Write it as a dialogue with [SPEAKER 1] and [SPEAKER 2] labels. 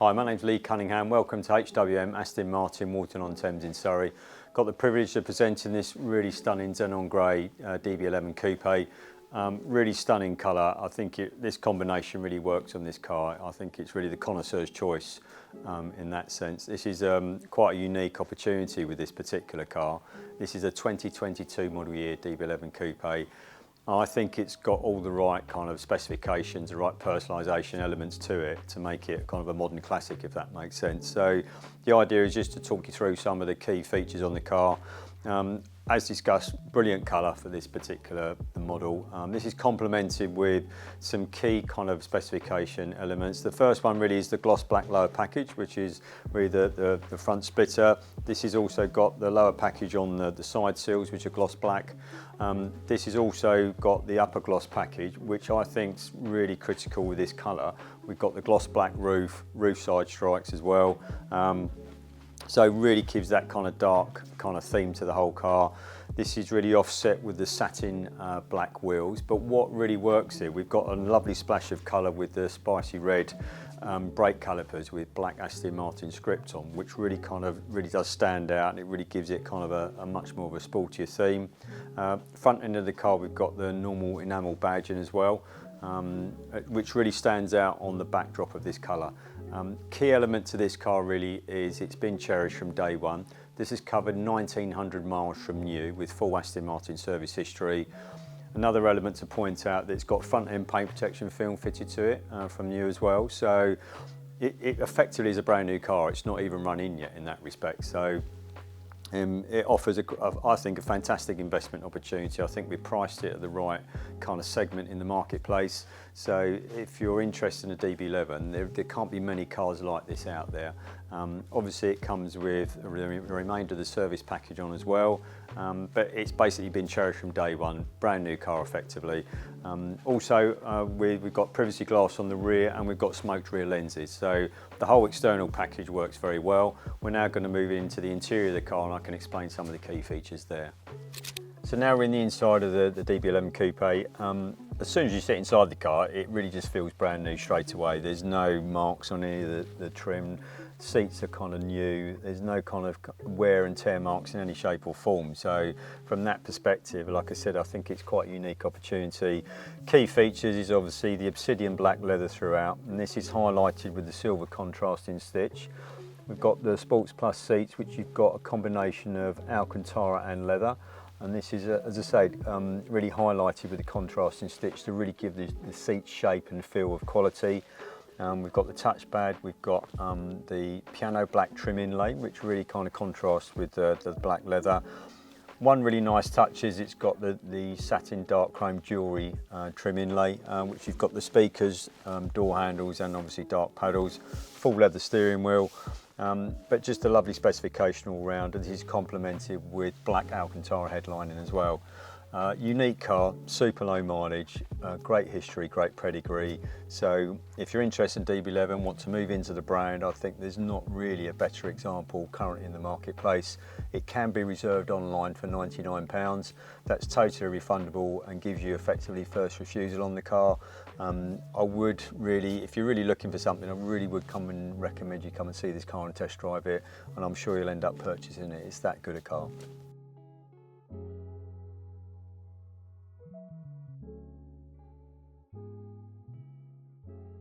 [SPEAKER 1] Hi, my name's Lee Cunningham. Welcome to HWM Aston Martin Walton-on-Thames in Surrey. Got the privilege of presenting this really stunning Xenon Grey DB11 Coupe. Really stunning colour. I think this combination really works on this car. I think it's really the connoisseur's choice in that sense. This is quite a unique opportunity with this particular car. This is a 2022 model year DB11 Coupe. I think it's got all the right kind of specifications, the right personalisation elements to it to make it kind of a modern classic, if that makes sense. So the idea is just to talk you through some of the key features on the car. As discussed, brilliant colour for this particular model. This is complemented with some key kind of specification elements. The first one really is the gloss black lower package, which is really the front splitter. This has also got the lower package on the side seals, which are gloss black. This has also got the upper gloss package, which I think is really critical with this colour. We've got the gloss black roof side strikes as well. So really gives that kind of dark kind of theme to the whole car. This is really offset with the satin black wheels, but what really works here, we've got a lovely splash of colour with the spicy red brake calipers with black Aston Martin script on, which really does stand out, and it really gives it kind of a much more of a sportier theme. Front end of the car, we've got the normal enamel badging as well, which really stands out on the backdrop of this colour. Key element to this car really is it's been cherished from day one. This has covered 1,900 miles from new with full Aston Martin service history. Another element to point out that it's got front end paint protection film fitted to it from new as well. So it effectively is a brand new car. It's not even run in yet in that respect. So it offers, I think, a fantastic investment opportunity. I think we priced it at the right kind of segment in the marketplace. So if you're interested in a DB11, there can't be many cars like this out there. Obviously it comes with the remainder of the service package on as well, but it's basically been cherished from day one, brand new car effectively. Also we've got privacy glass on the rear, and we've got smoked rear lenses, so the whole external package works very well. We're now going to move into the interior of the car, and I can explain some of the key features there. So now we're in the inside of the DB11 Coupe. As soon as you sit inside the car, it really just feels brand new straight away. There's no marks on any of the trim. Seats are kind of new. There's no kind of wear and tear marks in any shape or form. So from that perspective, like I said, I think it's quite a unique opportunity. Key features is obviously the obsidian black leather throughout, and this is highlighted with the silver contrasting stitch. We've got the Sports Plus seats, which you've got a combination of Alcantara and leather. And this is, as I say, really highlighted with the contrasting stitch to really give the seat shape and feel of quality. We've got the touchpad, we've got the piano black trim inlay, which really kind of contrasts with the black leather. One really nice touch is it's got the satin dark chrome jewellery trim inlay, which you've got the speakers, door handles, and obviously dark paddles, full leather steering wheel. But just a lovely specification all round, and this is complemented with black Alcantara headlining as well. Unique car, super low mileage, great history, great pedigree. So if you're interested in DB11, want to move into the brand, I think there's not really a better example currently in the marketplace. It can be reserved online for £99. That's totally refundable and gives you effectively first refusal on the car. I would really, if you're really looking for something, I really would come and recommend you come and see this car and test drive it, and I'm sure you'll end up purchasing it. It's that good a car.